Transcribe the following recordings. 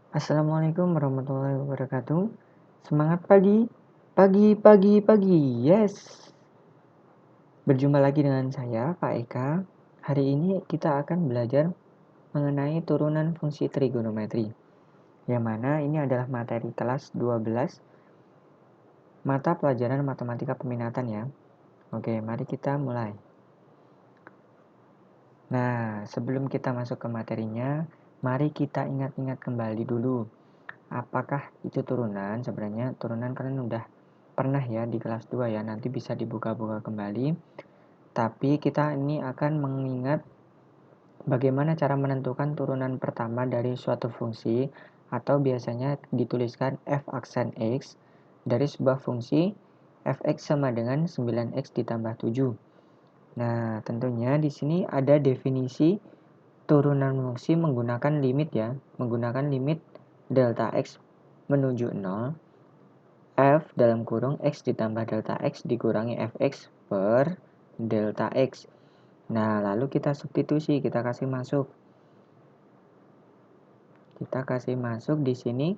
Assalamualaikum warahmatullahi wabarakatuh. Semangat pagi, pagi, yes. Berjumpa lagi dengan saya, Pak Eka. Hari ini kita akan belajar mengenai turunan fungsi trigonometri. Yang mana ini adalah materi kelas 12 mata pelajaran matematika peminatan ya. Oke, mari kita mulai. Nah, sebelum kita masuk ke materinya, mari kita ingat-ingat kembali dulu. Apakah itu turunan? Sebenarnya turunan kalian udah pernah ya di kelas 2 ya, nanti bisa dibuka-buka kembali. Tapi kita ini akan mengingat bagaimana cara menentukan turunan pertama dari suatu fungsi atau biasanya dituliskan f aksen x dari sebuah fungsi fx sama dengan 9x ditambah 7. Nah, tentunya di sini ada definisi turunan fungsi menggunakan limit ya, menggunakan limit delta x menuju 0, f dalam kurung x ditambah delta x dikurangi fx per delta x. Nah, lalu kita substitusi, kita kasih masuk. Kita kasih masuk di sini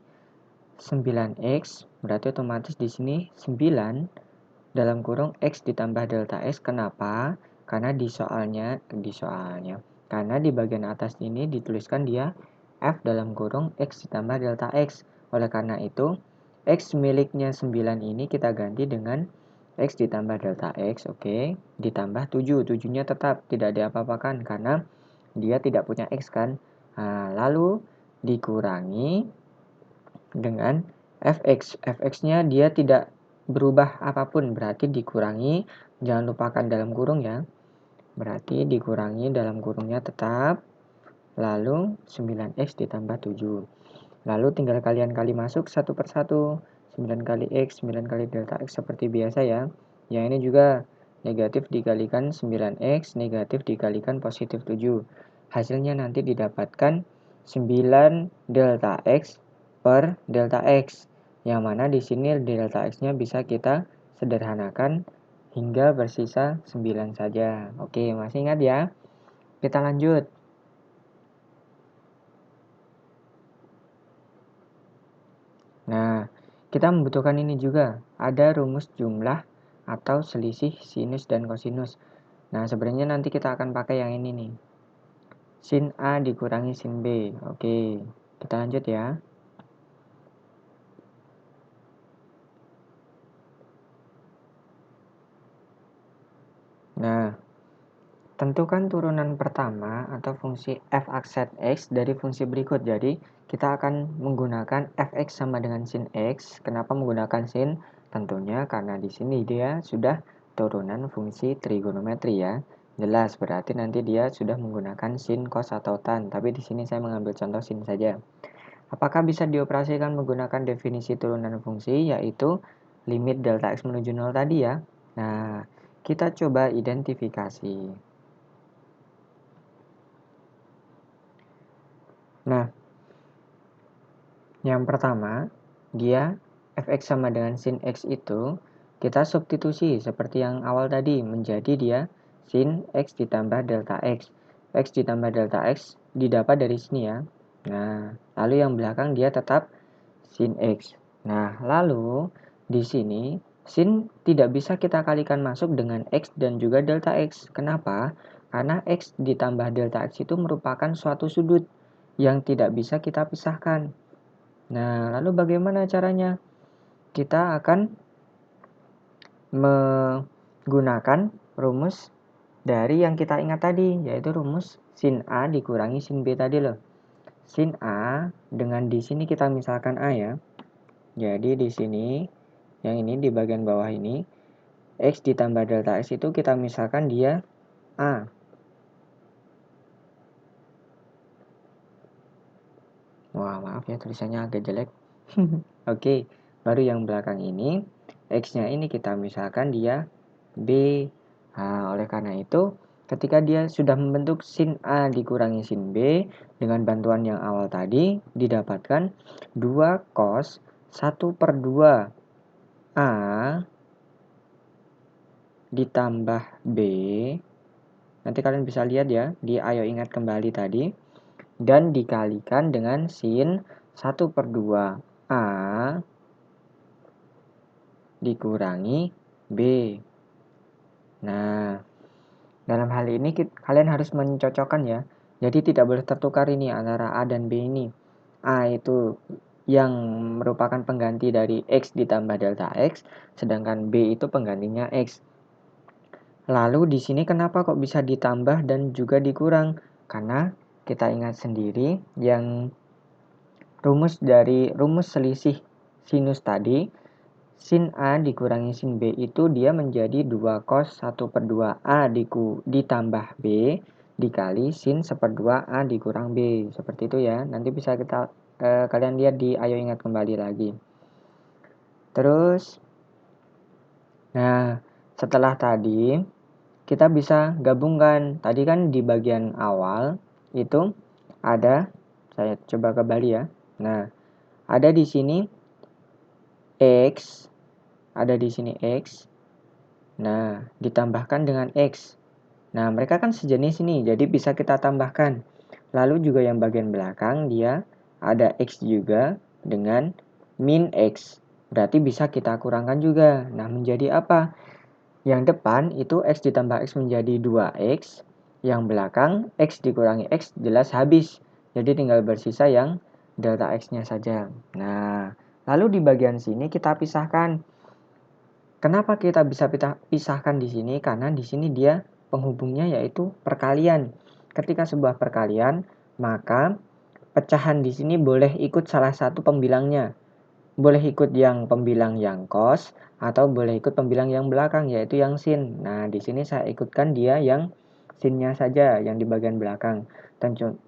9x, berarti otomatis di sini 9 dalam kurung x ditambah delta x. Kenapa? Karena di soalnya, karena di bagian atas ini dituliskan dia f dalam kurung x ditambah delta x. Oleh karena itu, x miliknya 9 ini kita ganti dengan x ditambah delta x, oke, ditambah 7. 7-nya tetap tidak diapa-apakan karena dia tidak punya x kan. Nah, lalu dikurangi dengan fx. Fx-nya dia tidak berubah apapun, berarti dikurangi, jangan lupakan dalam kurung ya. Berarti dikurangi dalam kurungnya tetap, lalu 9x ditambah 7. Lalu tinggal kalian kali masuk satu per satu. 9 kali x, 9 kali delta x seperti biasa ya. Yang ini juga negatif dikalikan 9x, negatif dikalikan positif 7. Hasilnya nanti didapatkan 9 delta x per delta x. Yang mana di sini delta x-nya bisa kita sederhanakan hingga bersisa 9 saja. Oke, masih ingat ya? Kita lanjut. Nah, kita membutuhkan ini juga. Ada rumus jumlah atau selisih sinus dan kosinus. Nah, sebenarnya nanti kita akan pakai yang ini nih. Sin A dikurangi sin B. Oke, kita lanjut ya. Nah, tentukan turunan pertama atau fungsi f aksen x dari fungsi berikut. Jadi, kita akan menggunakan fx sama dengan sin x. Kenapa menggunakan sin? Tentunya karena di sini dia sudah turunan fungsi trigonometri ya. Jelas, berarti nanti dia sudah menggunakan sin, cos, atau tan. Tapi di sini saya mengambil contoh sin saja. Apakah bisa dioperasikan menggunakan definisi turunan fungsi, yaitu limit delta x menuju 0 tadi ya? Nah, kita coba identifikasi. Nah, yang pertama, dia fx sama dengan sin x itu kita substitusi seperti yang awal tadi, menjadi dia sin x ditambah delta x. X ditambah delta x didapat dari sini ya. Nah, lalu yang belakang dia tetap sin x. Nah, lalu di sini sin tidak bisa kita kalikan masuk dengan x dan juga delta x. Kenapa? Karena x ditambah delta x itu merupakan suatu sudut yang tidak bisa kita pisahkan. Nah, lalu bagaimana caranya? Kita akan menggunakan rumus dari yang kita ingat tadi, yaitu rumus sin A dikurangi sin B tadi loh. Sin A dengan di sini kita misalkan A ya. Jadi di sini, yang ini di bagian bawah ini, x ditambah delta x itu kita misalkan dia A. Wah, maaf ya tulisannya agak jelek. Oke, baru yang belakang ini, x-nya ini kita misalkan dia B. Nah, oleh karena itu, ketika dia sudah membentuk sin A dikurangi sin B, dengan bantuan yang awal tadi, didapatkan 2 cos 1 per 2 A ditambah B. Nanti kalian bisa lihat ya, di ayo ingat kembali tadi. Dan dikalikan dengan sin 1/2 A dikurangi B. Nah, dalam hal ini kalian harus mencocokkan ya. Jadi tidak boleh tertukar ini antara A dan B ini. A itu yang merupakan pengganti dari X ditambah delta X, sedangkan B itu penggantinya X. Lalu di sini kenapa kok bisa ditambah dan juga dikurang? Karena kita ingat sendiri yang rumus selisih sinus tadi, sin A dikurangi sin B itu dia menjadi 2 cos 1/2 A ditambah B dikali sin 1/2 A dikurang B. Seperti itu ya. Nanti bisa kalian lihat di ayo ingat kembali lagi. Terus, nah setelah tadi kita bisa gabungkan. Tadi kan di bagian awal itu ada, saya coba kembali ya. Nah, ada di sini X, ada di sini X. Nah, ditambahkan dengan X. Nah, mereka kan sejenis ini, jadi bisa kita tambahkan. Lalu juga yang bagian belakang dia ada X juga dengan min X. Berarti bisa kita kurangkan juga. Nah, menjadi apa? Yang depan itu X ditambah X menjadi 2X. Yang belakang X dikurangi X jelas habis. Jadi tinggal bersisa yang delta X-nya saja. Nah, lalu di bagian sini kita pisahkan. Kenapa kita bisa pisahkan di sini? Karena di sini dia penghubungnya yaitu perkalian. Ketika sebuah perkalian, maka pecahan di sini boleh ikut salah satu pembilangnya. Boleh ikut yang pembilang yang cos atau boleh ikut pembilang yang belakang yaitu yang sin. Nah, di sini saya ikutkan dia yang sinnya saja yang di bagian belakang.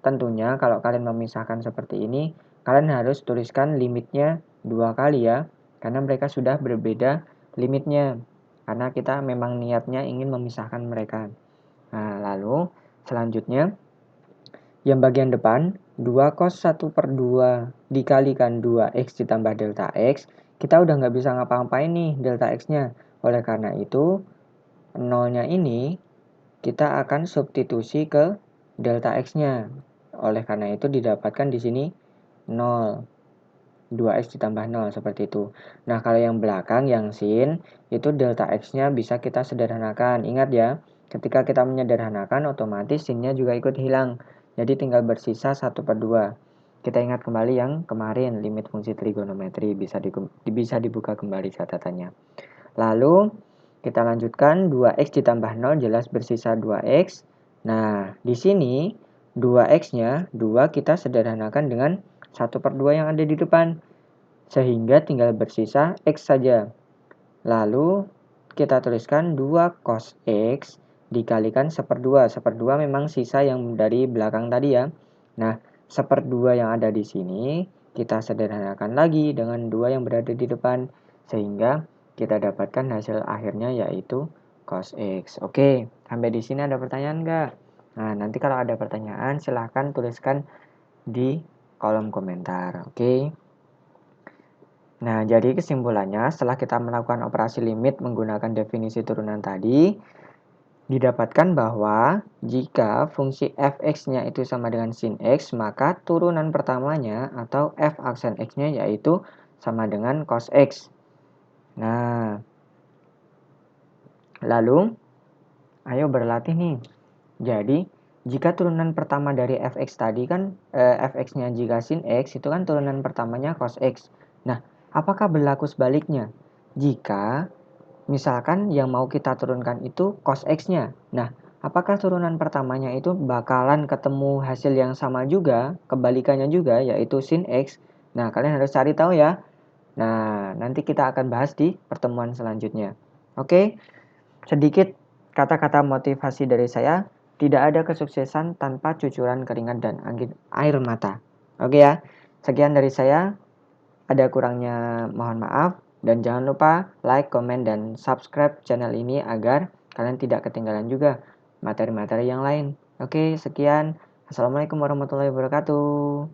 Tentunya kalau kalian memisahkan seperti ini, kalian harus tuliskan limitnya 2 kali ya. Karena mereka sudah berbeda limitnya. Karena kita memang niatnya ingin memisahkan mereka. Nah, lalu selanjutnya yang bagian depan 2 cos 1/2 dikalikan 2x ditambah delta x, kita udah nggak bisa ngapa-ngapain nih delta x-nya. Oleh karena itu, nolnya ini kita akan substitusi ke delta x-nya. Oleh karena itu didapatkan di sini 0. 2x ditambah 0 seperti itu. Nah, kalau yang belakang yang sin itu delta x-nya bisa kita sederhanakan. Ingat ya, ketika kita menyederhanakan otomatis sinnya juga ikut hilang. Jadi tinggal bersisa 1/2. Kita ingat kembali yang kemarin limit fungsi trigonometri bisa dibuka kembali catatannya. Lalu kita lanjutkan 2x ditambah 0 jelas bersisa 2x. Nah, di sini 2x-nya 2 kita sederhanakan dengan 1/2 yang ada di depan. Sehingga tinggal bersisa X saja. Lalu kita tuliskan 2 cos X dikalikan 1/2. 1/2 memang sisa yang dari belakang tadi ya. Nah, 1/2 yang ada di sini kita sederhanakan lagi dengan 2 yang berada di depan. Sehingga kita dapatkan hasil akhirnya yaitu cos X. Oke, sampai di sini ada pertanyaan nggak? Nah, nanti kalau ada pertanyaan silahkan tuliskan di kolom komentar. Oke. Nah, jadi kesimpulannya setelah kita melakukan operasi limit menggunakan definisi turunan tadi, didapatkan bahwa jika fungsi fx-nya itu sama dengan sin x, maka turunan pertamanya atau f aksen x-nya yaitu sama dengan cos x. Nah, lalu ayo berlatih nih. Jadi, jika turunan pertama dari fx tadi kan fx-nya jika sin x itu kan turunan pertamanya cos x. Nah, apakah berlaku sebaliknya? Jika misalkan yang mau kita turunkan itu cos x-nya. Nah, apakah turunan pertamanya itu bakalan ketemu hasil yang sama juga, kebalikannya juga, yaitu sin x. Nah, kalian harus cari tahu ya. Nah, nanti kita akan bahas di pertemuan selanjutnya. Oke, sedikit kata-kata motivasi dari saya. Tidak ada kesuksesan tanpa cucuran keringat dan air mata. Oke ya, sekian dari saya. Ada kurangnya mohon maaf. Dan jangan lupa like, komen, dan subscribe channel ini agar kalian tidak ketinggalan juga materi-materi yang lain. Oke, sekian. Assalamualaikum warahmatullahi wabarakatuh.